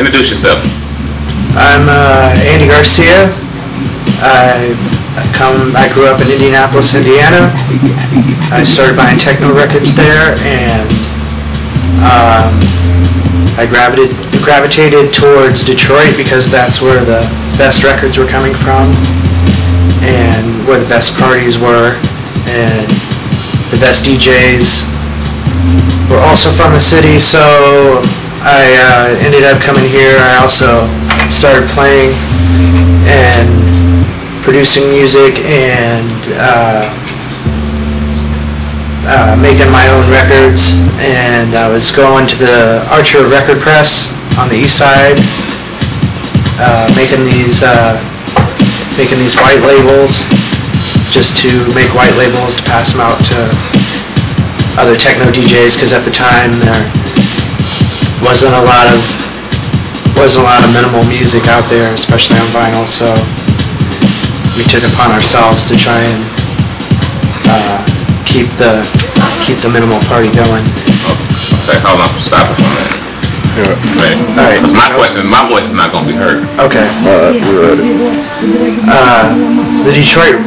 Introduce yourself. I'm Andy Garcia. I grew up in Indianapolis, Indiana. I started buying Techno records there, and I gravitated towards Detroit because that's where the best records were coming from, and where the best parties were, and the best DJs were also from the city. So I ended up coming here. I also started playing and producing music and making my own records, and I was going to the Archer Record Press on the east side, making these white labels, just to make white labels to pass them out to other techno DJs, because at the time there wasn't a lot of minimal music out there, especially on vinyl. So we took it upon ourselves to try and keep the minimal party going. Okay, hold on, stop it for a minute. Right. All right. Because my voice is not going to be heard. Okay. The Detroit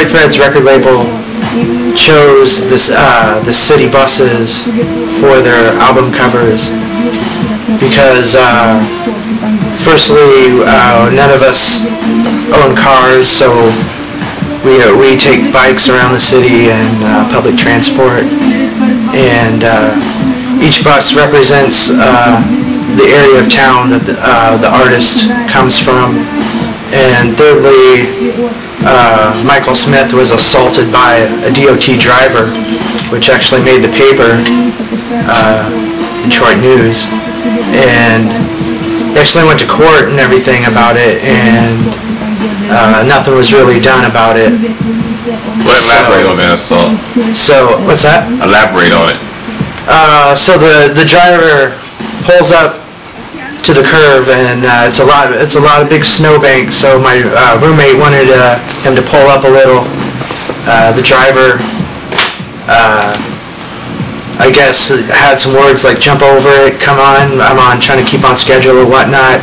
Threads record label chose the city buses for their album covers because, firstly, none of us own cars, so we take bikes around the city and public transport, and each bus represents the area of town that the artist comes from. And thirdly, Michael Smith was assaulted by a DOT driver, which actually made the paper, Detroit News, and they actually went to court and everything about it, and nothing was really done about it. Well, elaborate on that assault. So, what's that? Elaborate on it. So the driver pulls up to the curve, and it's a lot of big snowbank. So my roommate wanted him to pull up a little. The driver, I guess, had some words like "jump over it," "come on, I'm on," trying to keep on schedule or whatnot.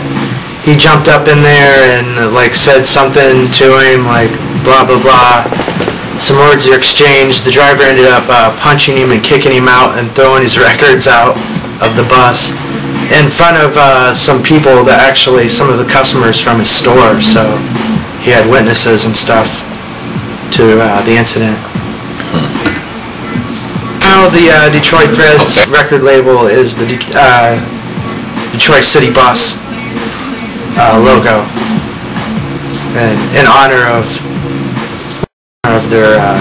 He jumped up in there and like said something to him like blah blah blah. Some words are exchanged. The driver ended up punching him and kicking him out and throwing his records out of the bus in front of some people that actually, some of the customers from his store. So he had witnesses and stuff to the incident. Now the Detroit Threads record label is the Detroit City Bus logo, and in honor of their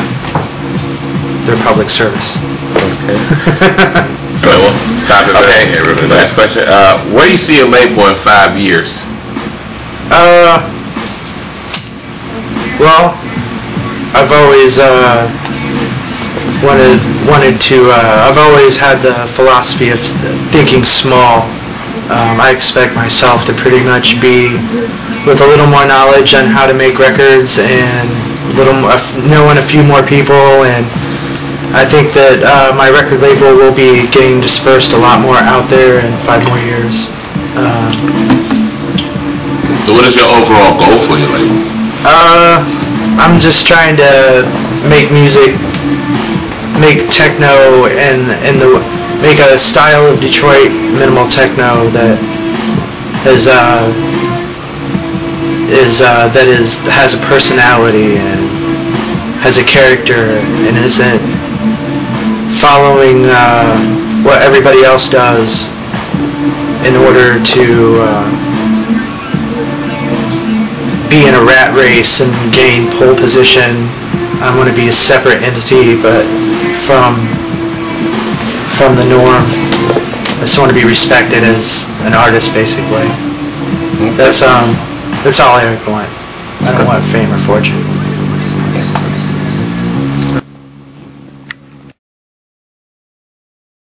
public service. Okay. So stop it. Okay. Last question. Where do you see a label in 5 years? Well, I've always wanted to. I've always had the philosophy of thinking small. I expect myself to pretty much be with a little more knowledge on how to make records and knowing a few more people, and I think that my record label will be getting dispersed a lot more out there in 5 more years. So what is your overall goal for your label? I'm just trying to make music, make techno, and make a style of Detroit minimal techno that has a personality and has a character and isn't following what everybody else does in order to be in a rat race and gain pole position. I want to be a separate entity, but from the norm. I just want to be respected as an artist, basically. That's all I want. I don't want fame or fortune.